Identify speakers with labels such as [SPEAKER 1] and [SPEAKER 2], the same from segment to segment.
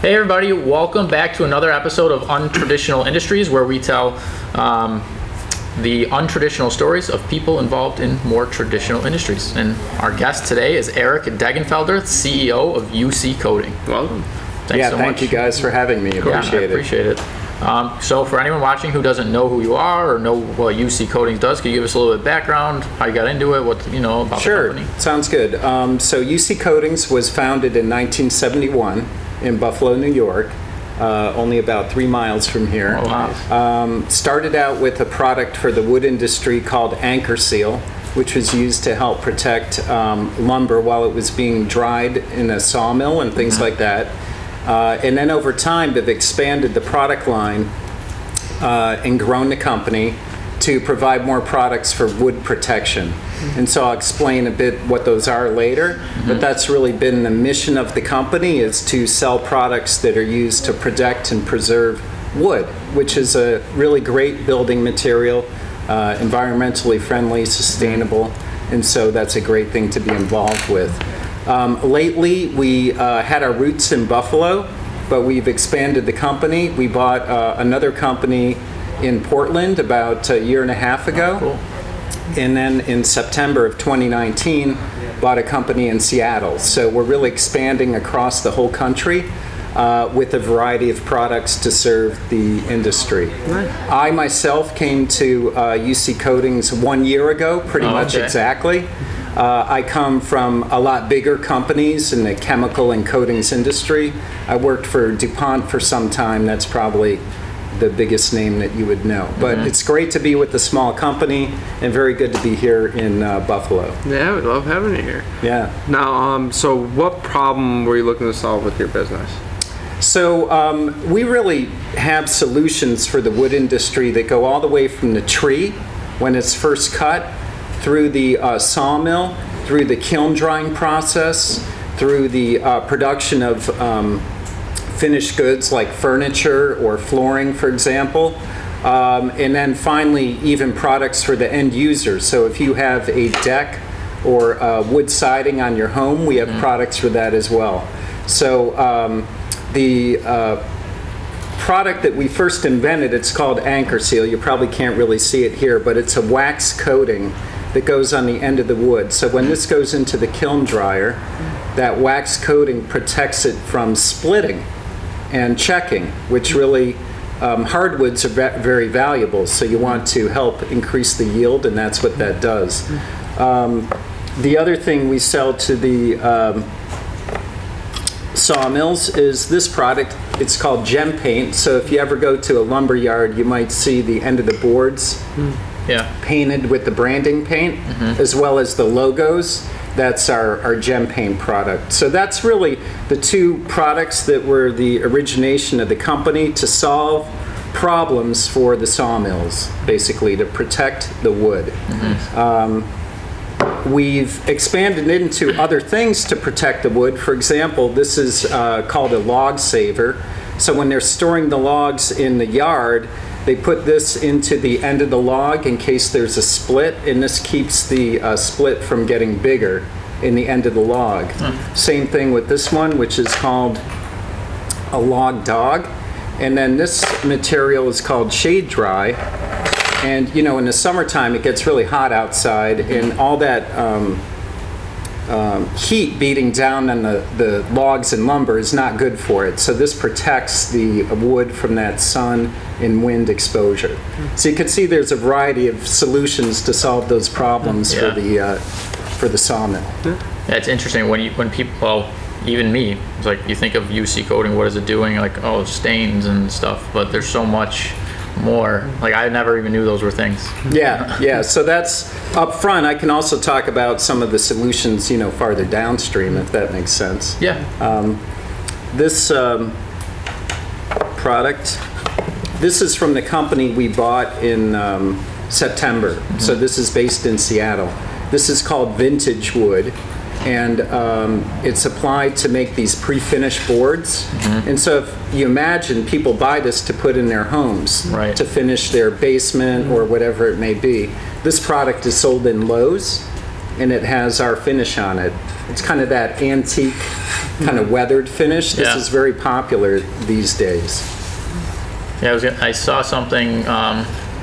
[SPEAKER 1] Hey everybody, welcome back to another episode of Untraditional Industries, where we tell the untraditional stories of people involved in more traditional industries. And our guest today is Eric Degenfelder, CEO of UC Coating.
[SPEAKER 2] Welcome.
[SPEAKER 1] Thanks so much.
[SPEAKER 3] Thank you guys for having me.
[SPEAKER 1] Appreciate it. So for anyone watching who doesn't know who you are or know what UC Coatings does, can you give us a little bit of background, how you got into it, what you know about the company?
[SPEAKER 3] Sure, sounds good. So UC Coatings was founded in 1971 in Buffalo, New York, only about 3 miles from here.
[SPEAKER 1] Oh, wow.
[SPEAKER 3] Started out with a product for the wood industry called Anchor Seal, which was used to help protect lumber while it was being dried in a sawmill and things like that. And then over time, they've expanded the product line and grown the company to provide more products for wood protection. And so I'll explain a bit what those are later, but that's really been the mission of the company, is to sell products that are used to protect and preserve wood, which is a really great building material, environmentally friendly, sustainable, and so that's a great thing to be involved with. Lately, we had our roots in Buffalo, but we've expanded the company. We bought another company in Portland about a year and a half ago.
[SPEAKER 1] Cool.
[SPEAKER 3] And then in September of 2019, bought a company in Seattle. So we're really expanding across the whole country with a variety of products to serve the industry.
[SPEAKER 2] Right.
[SPEAKER 3] I myself came to UC Coatings 1 year ago, pretty much exactly. I come from a lot bigger companies in the chemical and coatings industry. I worked for DuPont for some time. That's probably the biggest name that you would know. But it's great to be with a small company and very good to be here in Buffalo.
[SPEAKER 2] Yeah, we love having you here.
[SPEAKER 3] Yeah.
[SPEAKER 2] Now, so what problem were you looking to solve with your business?
[SPEAKER 3] So we really have solutions for the wood industry that go all the way from the tree when it's first cut, through the sawmill, through the kiln drying process, through the production of finished goods like furniture or flooring, for example, and then finally even products for the end user. So if you have a deck or wood siding on your home, we have products for that as well. So the product that we first invented, it's called Anchor Seal. You probably can't really see it here, but it's a wax coating that goes on the end of the wood. So when this goes into the kiln dryer, that wax coating protects it from splitting and checking, which really, hardwoods are very valuable, so you want to help increase the yield, and that's what that does. The other thing we sell to the sawmills is this product. It's called gem paint. So if you ever go to a lumber yard, you might see the end of the boards painted with the branding paint, as well as the logos. That's our gem paint product. So that's really the two products that were the origination of the company, to solve problems for the sawmills, basically to protect the wood. We've expanded into other things to protect the wood. For example, this is called a log saver. So when they're storing the logs in the yard, they put this into the end of the log in case there's a split, and this keeps the split from getting bigger in the end of the log. Same thing with this one, which is called a log dog. And then this material is called shade dry. And you know, in the summertime, it gets really hot outside, and all that heat beating down on the logs and lumber is not good for it. So this protects the wood from that sun and wind exposure. So you can see there's a variety of solutions to solve those problems for the sawmill.
[SPEAKER 1] Yeah, it's interesting when people, well, even me, it's like you think of UC Coating, what is it doing? Like, oh, stains and stuff, but there's so much more. Like, I never even knew those were things.
[SPEAKER 3] Yeah. So that's up front. I can also talk about some of the solutions, farther downstream, if that makes sense.
[SPEAKER 1] Yeah.
[SPEAKER 3] This product, this is from the company we bought in September. So this is based in Seattle. This is called Vintage Wood, and it's applied to make these pre-finished boards. And so if you imagine, people buy this to put in their homes, to finish their basement or whatever it may be. This product is sold in Lowe's and it has our finish on it. It's kind of that antique, kind of weathered finish. This
[SPEAKER 1] Yeah.
[SPEAKER 3] is very popular these days.
[SPEAKER 1] Yeah, I saw something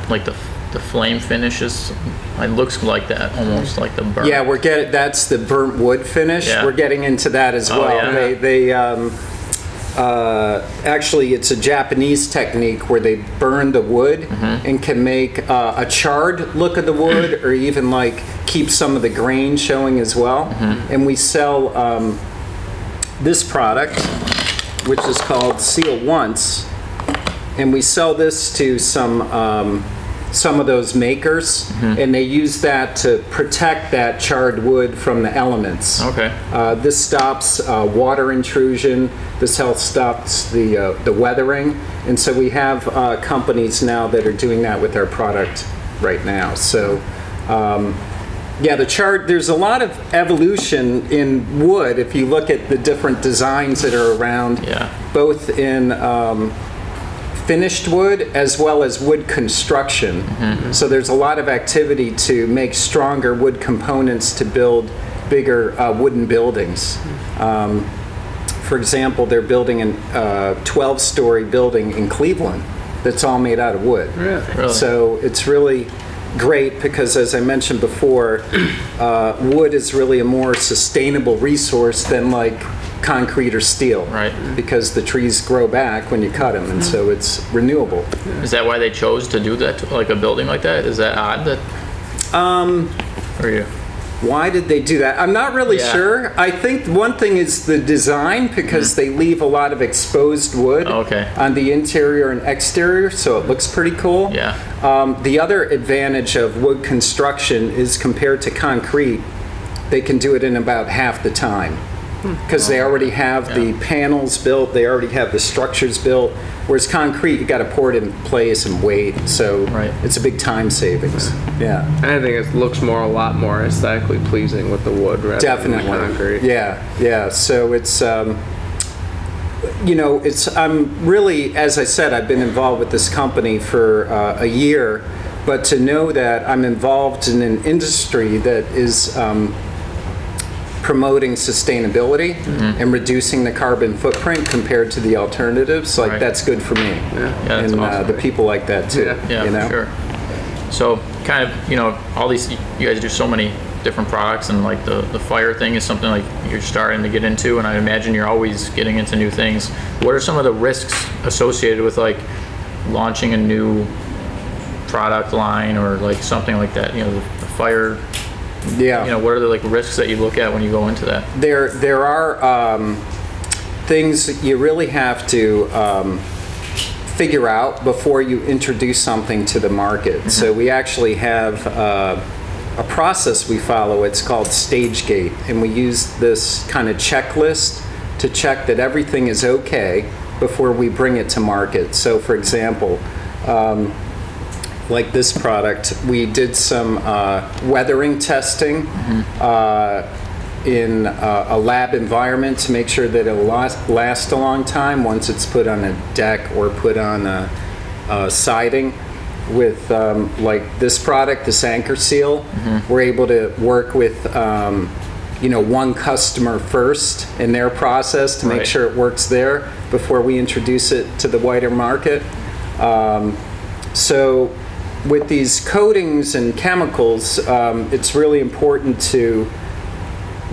[SPEAKER 1] like the flame finishes. It looks like that, almost like the burn.
[SPEAKER 3] Yeah, that's the burnt wood finish.
[SPEAKER 1] Yeah.
[SPEAKER 3] We're getting into that as
[SPEAKER 1] Oh,
[SPEAKER 3] well.
[SPEAKER 1] yeah.
[SPEAKER 3] They actually, it's a Japanese technique where they burn the wood and can make a charred look of the wood, or even like keep some of the grain showing as well. And we sell this product, which is called Seal Once, and we sell this to some of those makers, and they use that to protect that charred wood from the elements.
[SPEAKER 1] Okay.
[SPEAKER 3] This stops water intrusion. This helps stops the weathering, and so we have companies now that are doing that with our product right now. So, yeah, there's a lot of evolution in wood. If you look at the different designs that are around,
[SPEAKER 1] Yeah.
[SPEAKER 3] both in finished wood as well as wood construction. So there's a lot of activity to make stronger wood components to build bigger wooden buildings. For example, they're building a 12-story building in Cleveland that's all made out of wood.
[SPEAKER 1] Really?
[SPEAKER 3] So it's really great because, as I mentioned before, wood is really a more sustainable resource than like concrete or steel.
[SPEAKER 1] Right.
[SPEAKER 3] Because the trees grow back when you cut them, and so it's renewable.
[SPEAKER 1] Is that why they chose to do that, like a building like that? Is that odd that? Or you?
[SPEAKER 3] Why did they do that? I'm not really
[SPEAKER 1] Yeah.
[SPEAKER 3] sure. I think one thing is the design, because they leave a lot of exposed wood
[SPEAKER 1] Okay.
[SPEAKER 3] on the interior and exterior, so it looks pretty cool.
[SPEAKER 1] Yeah.
[SPEAKER 3] The other advantage of wood construction is, compared to concrete, they can do it in about half the time. Because they already have the panels built, they already have the structures built. Whereas concrete, you got to pour it in place and wait. So
[SPEAKER 1] Right.
[SPEAKER 3] it's a big time savings. Yeah,
[SPEAKER 2] I think it looks a lot more aesthetically pleasing with the wood rather than the
[SPEAKER 3] definitely.
[SPEAKER 2] concrete.
[SPEAKER 3] Yeah. So it's, I'm really, as I said, I've been involved with this company for a year. But to know that I'm involved in an industry that is promoting sustainability and reducing the carbon footprint compared to the alternatives, like
[SPEAKER 1] Right.
[SPEAKER 3] that's good for me.
[SPEAKER 1] Yeah, that's
[SPEAKER 3] And
[SPEAKER 1] awesome.
[SPEAKER 3] the people like that too.
[SPEAKER 1] Yeah,
[SPEAKER 3] you know?
[SPEAKER 1] for sure. So kind of, all these, you guys do so many different products, and like the fire thing is something like you're starting to get into, and I imagine you're always getting into new things. What are some of the risks associated with like launching a new product line or like something like that? The fire,
[SPEAKER 3] Yeah.
[SPEAKER 1] what are the like risks that you look at when you go into that?
[SPEAKER 3] There are things that you really have to figure out before you introduce something to the market. So we actually have a process we follow. It's called Stage Gate, and we use this kind of checklist to check that everything is okay before we bring it to market. So, for example, like this product, we did some weathering testing in a lab environment to make sure that it'll last a long time once it's put on a deck or put on a siding. With like this product, this anchor seal, we're able to work with one customer first in their process to make
[SPEAKER 1] Right.
[SPEAKER 3] sure it works there before we introduce it to the wider market. So with these coatings and chemicals, it's really important to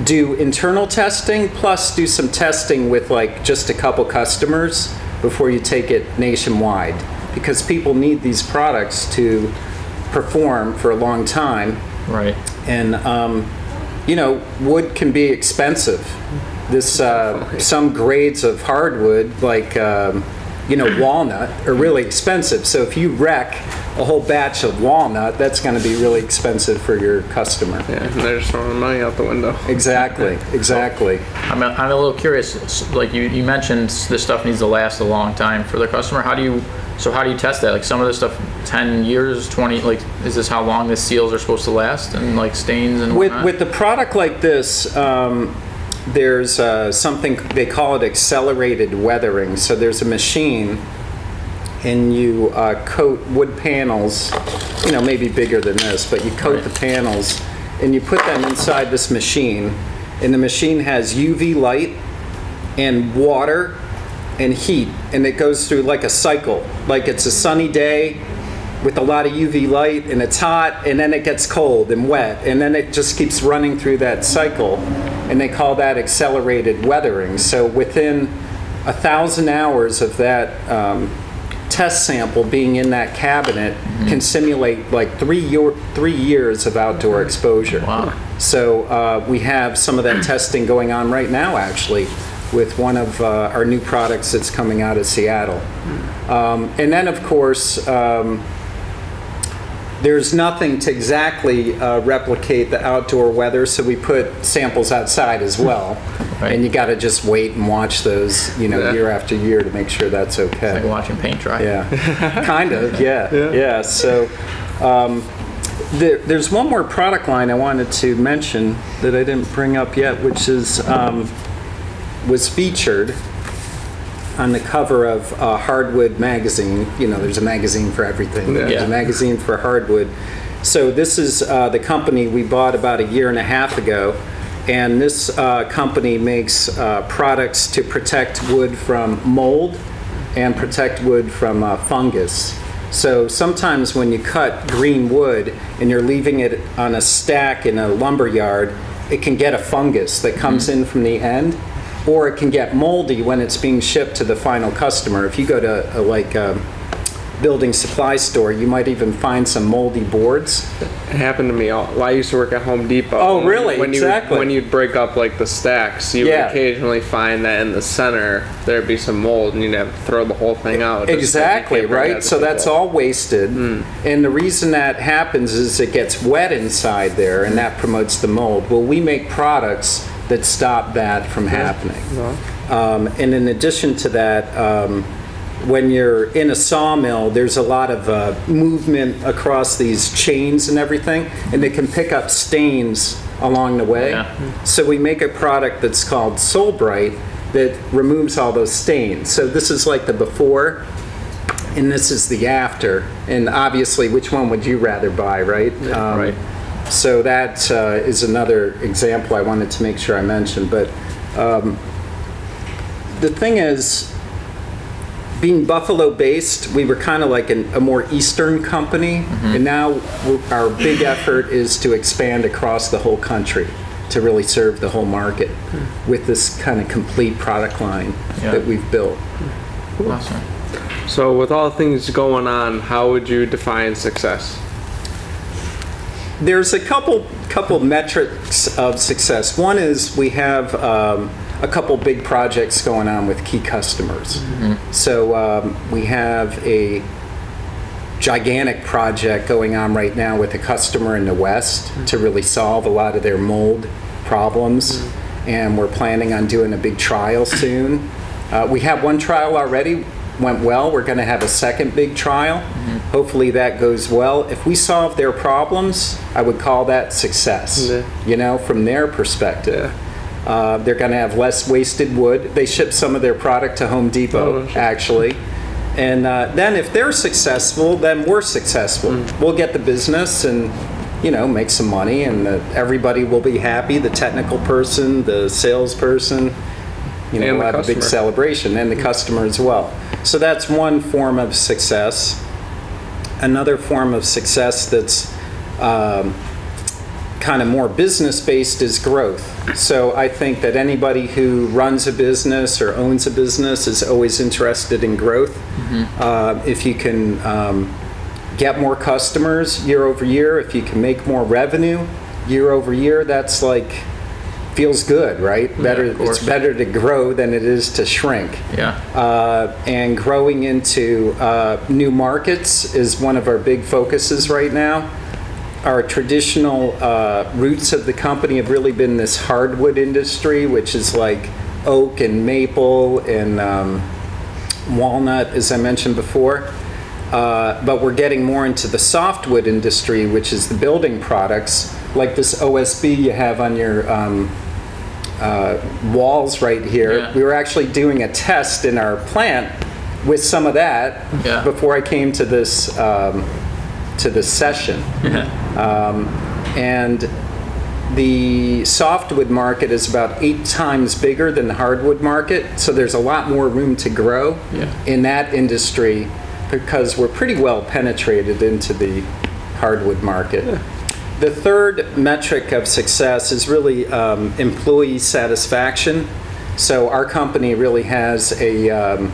[SPEAKER 3] do internal testing, plus do some testing with like just a couple customers before you take it nationwide, because people need these products to perform for a long time.
[SPEAKER 1] Right.
[SPEAKER 3] And wood can be expensive. This some grades of hardwood, like walnut, are really expensive. So if you wreck a whole batch of walnut, that's going to be really expensive for your customer.
[SPEAKER 2] Yeah, and they're just throwing money out the window.
[SPEAKER 3] Exactly.
[SPEAKER 1] I'm a little curious. Like you mentioned, this stuff needs to last a long time for the customer. How do you test that? Like some of this stuff, 10 years, 20. Like, is this how long the seals are supposed to last, and like stains and whatnot?
[SPEAKER 3] With the product like this, there's something they call it accelerated weathering. So there's a machine, and you coat wood panels, maybe bigger than this, but you coat
[SPEAKER 1] Right.
[SPEAKER 3] the panels and you put them inside this machine, and the machine has UV light and water and heat, and it goes through like a cycle. Like it's a sunny day with a lot of UV light, and it's hot, and then it gets cold and wet, and then it just keeps running through that cycle, and they call that accelerated weathering. So within 1,000 hours of that test sample being in that cabinet can simulate like 3 years of outdoor exposure.
[SPEAKER 1] Wow.
[SPEAKER 3] So we have some of that testing going on right now, actually, with one of our new products that's coming out of Seattle. And then, of course, there's nothing to exactly replicate the outdoor weather, so we put samples outside as well.
[SPEAKER 1] Right.
[SPEAKER 3] And you got to just wait and watch those, year after year to make sure that's okay.
[SPEAKER 1] Like watching paint dry.
[SPEAKER 3] Yeah, kind of, yeah. So there's one more product line I wanted to mention that I didn't bring up yet, which is was featured on the cover of Hardwood magazine. There's a magazine for everything.
[SPEAKER 2] Yeah.
[SPEAKER 3] There's a magazine for hardwood. So this is the company we bought about 1.5 years ago. And this company makes products to protect wood from mold and protect wood from fungus. So sometimes when you cut green wood and you're leaving it on a stack in a lumber yard, it can get a fungus that comes in from the end, or it can get moldy when it's being shipped to the final customer. If you go to a building supply store, you might even find some moldy boards.
[SPEAKER 2] It happened to me. I used to work at Home Depot.
[SPEAKER 3] Oh, really? Exactly.
[SPEAKER 2] When you'd break up like the stacks, you would occasionally find that in the center there'd be some mold, and you'd have to throw the whole thing out.
[SPEAKER 3] Exactly, right? So that's all wasted. And the reason that happens is it gets wet inside there, and that promotes the mold. Well, we make products that stop that from happening. And in addition to that, when you're in a sawmill, there's a lot of movement across these chains and everything, and they can pick up stains along the way.
[SPEAKER 1] Yeah.
[SPEAKER 3] So we make a product that's called Soul Bright that removes all those stains. So this is like the before, and this is the after. And obviously, which one would you rather buy, right?
[SPEAKER 1] Right.
[SPEAKER 3] So that is another example I wanted to make sure I mentioned. But the thing is, being Buffalo-based, we were kind of like a more Eastern company, and now our big effort is to expand across the whole country to really serve the whole market with this kind of complete product line that we've built.
[SPEAKER 1] Awesome.
[SPEAKER 2] So with all things going on, how would you define success?
[SPEAKER 3] There's a couple metrics of success. One is we have a couple big projects going on with key customers. So we have a gigantic project going on right now with a customer in the West to really solve a lot of their mold problems, and we're planning on doing a big trial soon. We have one trial already, went well. We're going to have a second big trial. Hopefully that goes well. If we solve their problems, I would call that success, from their perspective. They're going to have less wasted wood. They ship some of their product to Home Depot, actually. And then if they're successful, then we're successful. We'll get the business and, make some money, and everybody will be happy. The technical person, the salesperson, we'll have a big celebration, and the customer as well. So that's one form of success. Another form of success that's kind of more business-based is growth. So I think that anybody who runs a business or owns a business is always interested in growth. If you can get more customers year over year, if you can make more revenue year over year, that's feels good, right? It's better to grow than it is to shrink. And growing into new markets is one of our big focuses right now. Our traditional roots of the company have really been this hardwood industry, which is like oak and maple and walnut, as I mentioned before. But we're getting more into the softwood industry, which is the building products, like this OSB you have on your walls right here. We were actually doing a test in our plant with some of that before I came to this session. And The softwood market is about 8 times bigger than the hardwood market, so there's a lot more room to grow in that industry because we're pretty well penetrated into the hardwood market. The third metric of success is really employee satisfaction. So our company really has a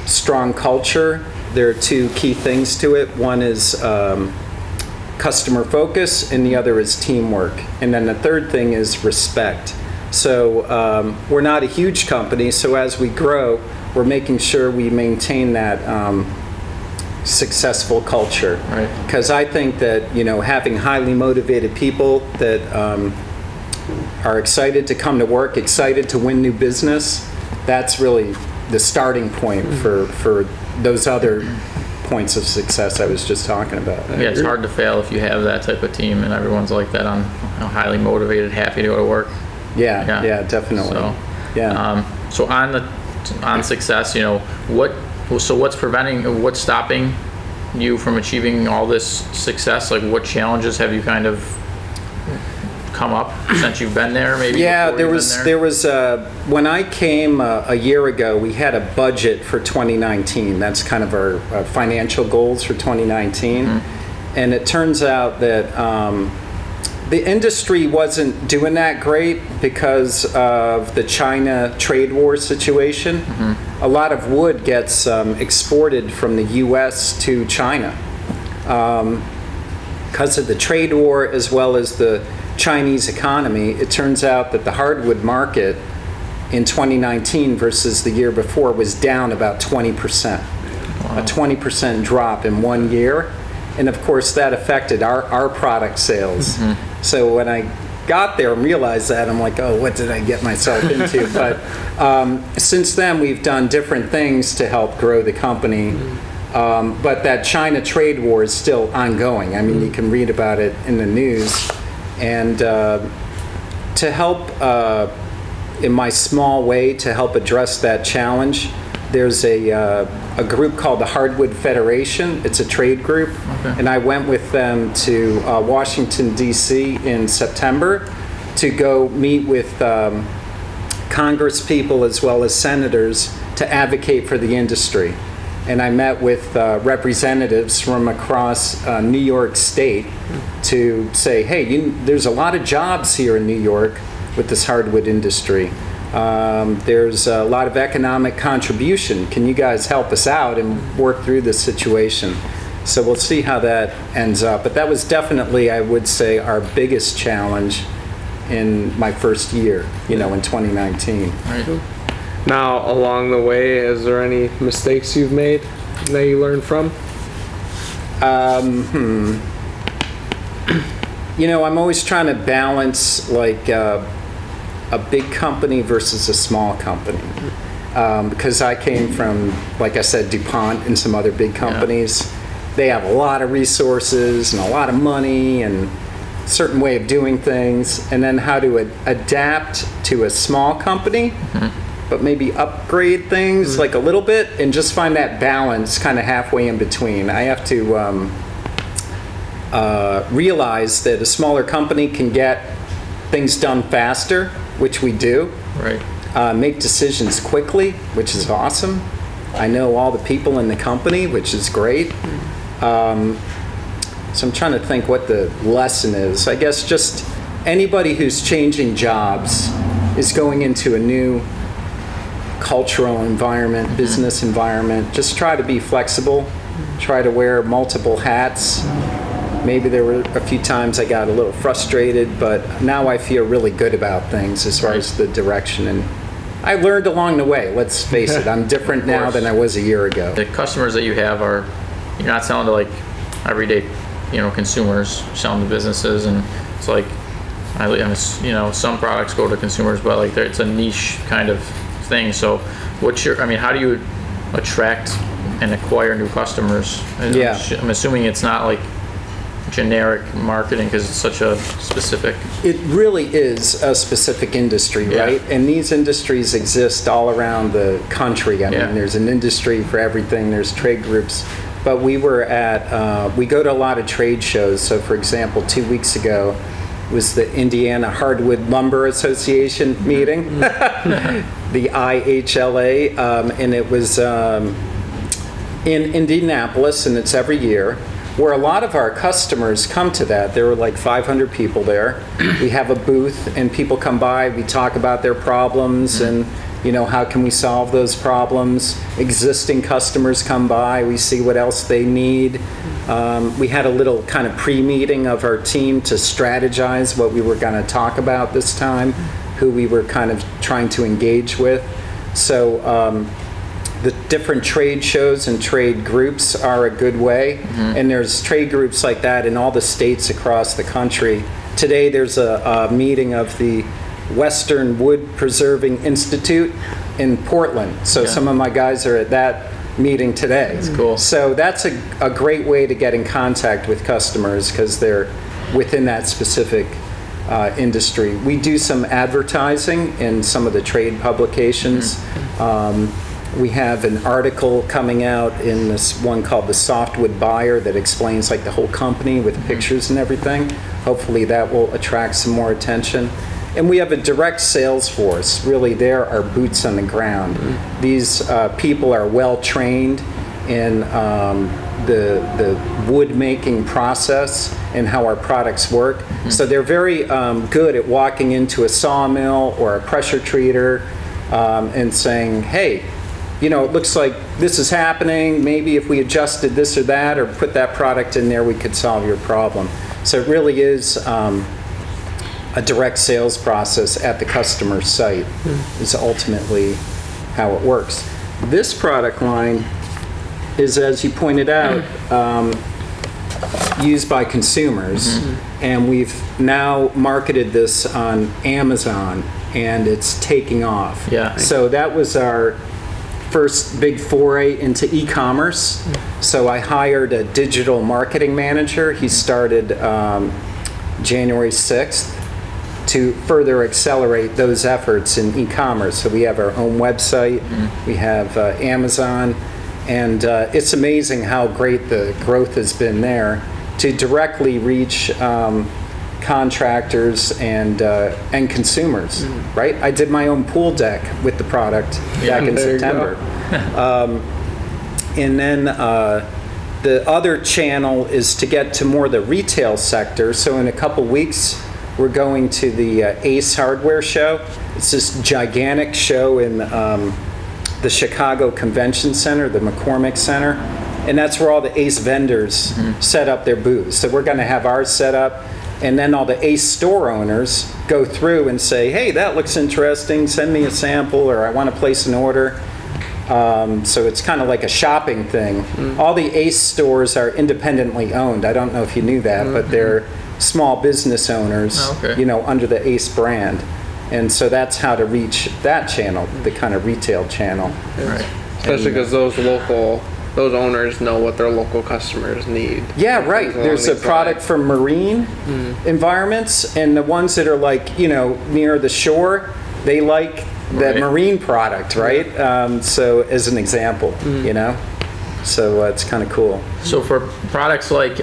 [SPEAKER 3] strong culture. There are 2 key things to it. One is customer focus, and the other is teamwork. And then the third thing is respect. So we're not a huge company, so as we grow, we're making sure we maintain that successful culture.
[SPEAKER 1] Right.
[SPEAKER 3] Because I think that, having highly motivated people that are excited to come to work, excited to win new business, that's really the starting point for those other points of success I was just talking about.
[SPEAKER 1] Yeah, it's hard to fail if you have that type of team and everyone's like that, highly motivated, happy to go to work.
[SPEAKER 3] Yeah, definitely.
[SPEAKER 1] So,
[SPEAKER 3] yeah.
[SPEAKER 1] So on success, what's stopping you from achieving all this success? Like, what challenges have you kind of come up since you've been there? Maybe.
[SPEAKER 3] Yeah, there was when I came a year ago, we had a budget for 2019. That's kind of our financial goals for 2019, and it turns out that the industry wasn't doing that great because of the China trade war situation. A lot of wood gets exported from the U.S. to China because of the trade war as well as the Chinese economy. It turns out that the hardwood market in 2019 versus the year before was down about 20%. Wow. A 20% drop in 1 year. And of course that affected our product sales. So when I got there and realized that, I'm like, oh, what did I get myself into? But since then we've done different things to help grow the company. But that China trade war is still ongoing. I mean, you can read about it in the news. And to help, in my small way, to help address that challenge, there's a group called the Hardwood Federation. It's a trade group. And I went with them to Washington, D.C. in September to go meet with Congress people as well as senators to advocate for the industry. And I met with representatives from across New York State to say, hey, there's a lot of jobs here in New York with this hardwood industry. There's a lot of economic contribution. Can you guys help us out and work through this situation? So we'll see how that ends up. But that was definitely, I would say, our biggest challenge in my first year, in 2019.
[SPEAKER 1] Right.
[SPEAKER 2] Now, along the way, is there any mistakes you've made that you learned from?
[SPEAKER 3] I'm always trying to balance like a big company versus a small company. Because I came from, like I said, DuPont and some other big companies. Yeah. They have a lot of resources and a lot of money and a certain way of doing things. And then how to adapt to a small company. But maybe upgrade things like a little bit and just find that balance kind of halfway in between. I have to realize that a smaller company can get things done faster, which we do.
[SPEAKER 1] Right.
[SPEAKER 3] Make decisions quickly, which is awesome. I know all the people in the company, which is great. So I'm trying to think what the lesson is. I guess just anybody who's changing jobs is going into a new cultural environment, business environment. Just try to be flexible, try to wear multiple hats. Maybe there were a few times I got a little frustrated, but now I feel really good about things as far as the direction. And I learned along the way, let's face it, I'm different now than I was a year ago.
[SPEAKER 1] The customers that you have you're not selling to like everyday, consumers, selling to businesses, and it's like, some products go to consumers, but like it's a niche kind of thing. So how do you attract and acquire new customers?
[SPEAKER 3] Yeah.
[SPEAKER 1] I'm assuming it's not like generic marketing because it's such a specific.
[SPEAKER 3] It really is a specific industry, right? And these industries exist all around the country. I mean, there's an industry for everything. There's trade groups. But we go to a lot of trade shows. So for example, 2 weeks ago, was the Indiana Hardwood Lumber Association meeting, the IHLA, and it was in Indianapolis, and it's every year, where a lot of our customers come to that. There were like 500 people there. We have a booth, and people come by, we talk about their problems, and how can we solve those problems. Existing customers come by, we see what else they need. We had a little kind of pre-meeting of our team to strategize what we were going to talk about this time, who we were kind of trying to engage with. So the different trade shows and trade groups are a good way, and there's trade groups like that in all the states across the country. Today there's a meeting of the Western Wood Preserving Institute in Portland, so some of my guys are at that meeting today.
[SPEAKER 1] That's cool.
[SPEAKER 3] So that's a great way to get in contact with customers because they're within that specific industry. We do some advertising in some of the trade publications. We have an article coming out in this one called The Softwood Buyer that explains like the whole company with pictures and everything. Hopefully that will attract some more attention. And we have a direct sales force. Really, there are boots on the ground. These people are well trained in the wood making process and how our products work. So they're very good at walking into a sawmill or a pressure treater and saying, hey, it looks like this is happening. Maybe if we adjusted this or that or put that product in there, we could solve your problem. So it really is a direct sales process at the customer site is ultimately how it works. This product line is, as you pointed out, used by consumers, and we've now marketed this on Amazon, and it's taking off.
[SPEAKER 1] Yeah.
[SPEAKER 3] So that was our first big foray into e-commerce. So I hired a digital marketing manager. He started January 6th to further accelerate those efforts in e-commerce. So we have our own website, we have Amazon, and it's amazing how great the growth has been there to directly reach contractors and consumers, right? I did my own pool deck with the product back in September. And then the other channel is to get to more the retail sector. So in a couple weeks, we're going to the Ace Hardware Show. It's this gigantic show in the Chicago Convention Center, the McCormick Center. And that's where all the Ace vendors set up their booths. So we're going to have ours set up. And then all the Ace store owners go through and say, hey, that looks interesting. Send me a sample, or I want to place an order. So it's kind of like a shopping thing. All the Ace stores are independently owned. I don't know if you knew that, but they're small business owners, under the Ace brand. And so that's how to reach that channel, the kind of retail channel.
[SPEAKER 1] Right.
[SPEAKER 2] Especially because those owners know what their local customers need.
[SPEAKER 3] Yeah, right. There's a product for marine environments, and the ones that are like, near the shore, they like the marine product, right? So as an example, so it's kind of cool.
[SPEAKER 1] So for products like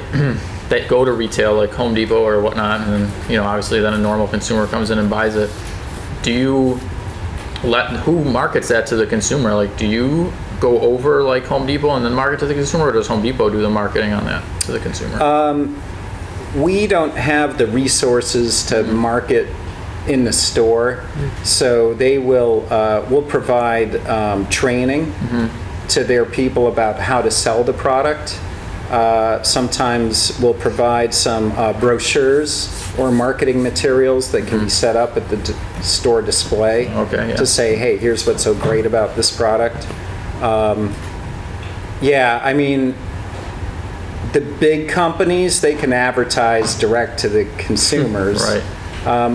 [SPEAKER 1] that go to retail, like Home Depot or whatnot, and then, obviously then a normal consumer comes in and buys it, who markets that to the consumer? Like, do you go over like Home Depot and then market to the consumer, or does Home Depot do the marketing on that to the consumer?
[SPEAKER 3] We don't have the resources to market in the store, so they will provide training to their people about how to sell the product. Sometimes we'll provide some brochures or marketing materials that can be set up at the store display to say, hey, here's what's so great about this product. I mean, the big companies, they can advertise direct to the consumers.
[SPEAKER 1] Right.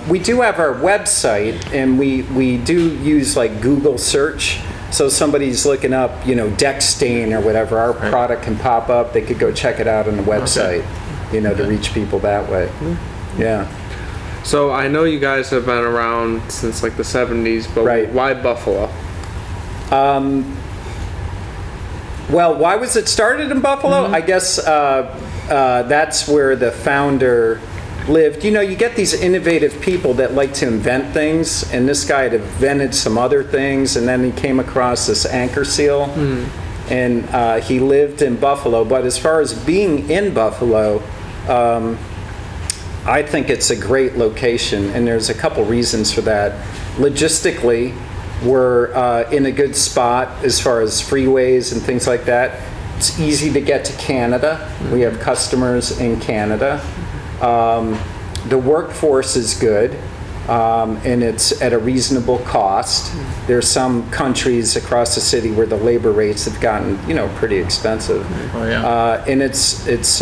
[SPEAKER 3] We do have our website, and we do use like Google search. So somebody's looking up, deck stain or whatever, our product can pop up. They could go check it out on the website, to reach people that way. Yeah.
[SPEAKER 2] So I know you guys have been around since like the 70s, but why Buffalo?
[SPEAKER 3] Well, why was it started in Buffalo? I guess that's where the founder lived. You know, you get these innovative people that like to invent things, and this guy had invented some other things, and then he came across this anchor seal, and he lived in Buffalo. But as far as being in Buffalo, I think it's a great location, and there's a couple reasons for that. Logistically, we're in a good spot as far as freeways and things like that. It's easy to get to Canada. We have customers in Canada. The workforce is good, and it's at a reasonable cost. There's some countries across the city where the labor rates have gotten, pretty expensive.
[SPEAKER 1] Oh, yeah.
[SPEAKER 3] And it's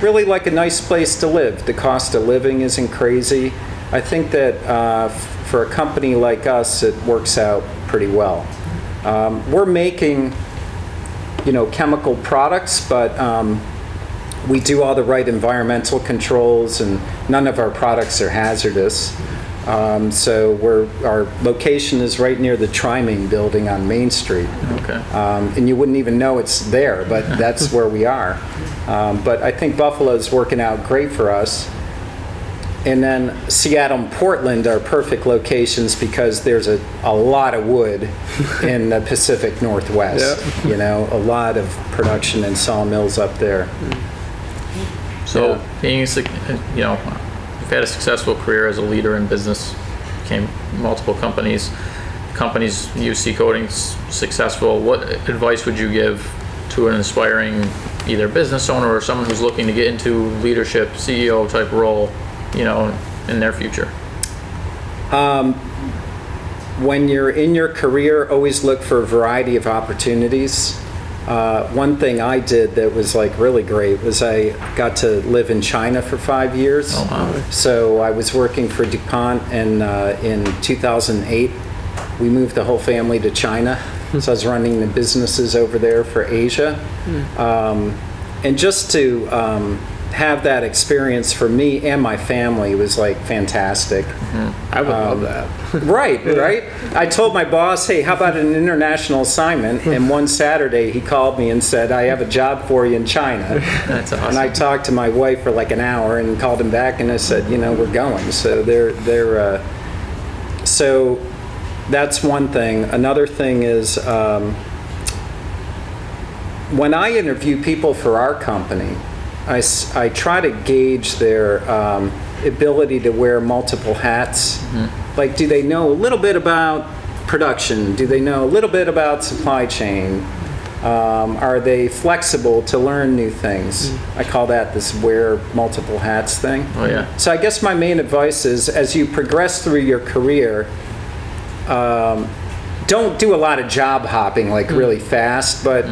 [SPEAKER 3] really like a nice place to live. The cost of living isn't crazy. I think that for a company like us, it works out pretty well. We're making, chemical products, but we do all the right environmental controls, and none of our products are hazardous. So our location is right near the Tri-Main building on Main Street.
[SPEAKER 1] Okay.
[SPEAKER 3] And you wouldn't even know it's there, but that's where we are. But I think Buffalo's working out great for us. And then Seattle and Portland are perfect locations because there's a lot of wood in the Pacific Northwest. A lot of production and sawmills up there.
[SPEAKER 1] So being, you've had a successful career as a leader in business, became multiple companies. Companies UC Coatings successful. What advice would you give to an aspiring either business owner or someone who's looking to get into leadership, CEO type role, in their future?
[SPEAKER 3] When you're in your career, always look for a variety of opportunities. One thing I did that was really great was I got to live in China for 5 years.
[SPEAKER 1] Oh, wow.
[SPEAKER 3] So I was working for DuPont, and in 2008, we moved the whole family to China. So I was running the businesses over there for Asia. And just to have that experience for me and my family was fantastic.
[SPEAKER 2] I would love that.
[SPEAKER 3] Right. I told my boss, hey, how about an international assignment? And one Saturday he called me and said, I have a job for you in China.
[SPEAKER 1] That's awesome.
[SPEAKER 3] And I talked to my wife for an hour and called him back, and I said, we're going. So so that's one thing. Another thing is when I interview people for our company, I try to gauge their ability to wear multiple hats. Do they know a little bit about production? Do they know a little bit about supply chain? Are they flexible to learn new things? I call that this wear multiple hats thing.
[SPEAKER 1] Oh, yeah.
[SPEAKER 3] So I guess my main advice is, as you progress through your career, don't do a lot of job hopping really fast, but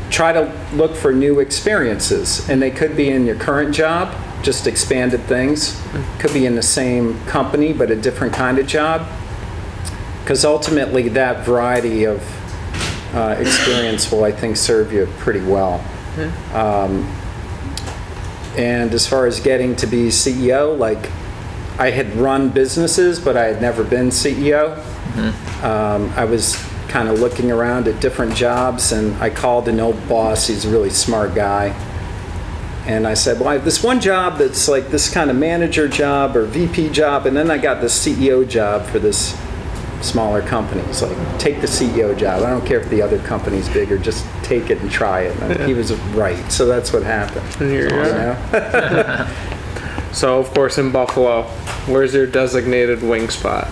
[SPEAKER 3] try to look for new experiences. And they could be in your current job, just expanded things. Could be in the same company, but a different kind of job. Because ultimately that variety of experience will, I think, serve you pretty well. And as far as getting to be CEO, I had run businesses, but I had never been CEO. I was kind of looking around at different jobs, and I called an old boss. He's a really smart guy. And I said, well, I have this one job that's this kind of manager job or VP job, and then I got this CEO job for this smaller company. He's like, take the CEO job. I don't care if the other company's bigger, just take it and try it. And he was right. So that's what happened.
[SPEAKER 2] Here you go. So, of course, in Buffalo, where's your designated wing spot?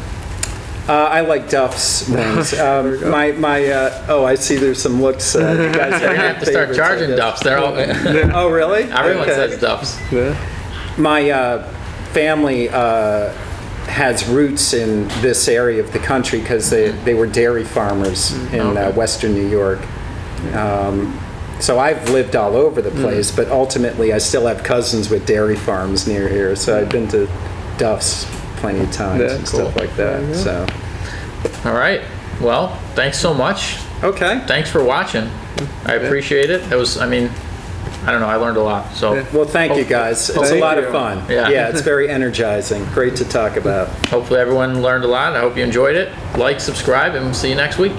[SPEAKER 3] I like Duff's wings. I see there's some looks. You guys
[SPEAKER 1] You're gonna have to start charging Duffs. They're all.
[SPEAKER 3] Oh, really?
[SPEAKER 1] Everyone
[SPEAKER 3] Okay.
[SPEAKER 1] says Duffs.
[SPEAKER 3] My family has roots in this area of the country because they were dairy farmers in Western New York. So I've lived all over the place, but ultimately I still have cousins with dairy farms near here. So I've been to Duff's plenty of times and stuff like that. So.
[SPEAKER 1] All right. Well, thanks so much.
[SPEAKER 3] Okay.
[SPEAKER 1] Thanks for watching. I appreciate it. It was, I don't know, I learned a lot. So
[SPEAKER 3] Well, thank you guys. It's a lot of fun.
[SPEAKER 1] Yeah.
[SPEAKER 3] It's very energizing. Great to talk about.
[SPEAKER 1] hopefully everyone learned a lot. I hope you enjoyed it. Like, subscribe, and we'll see you next week.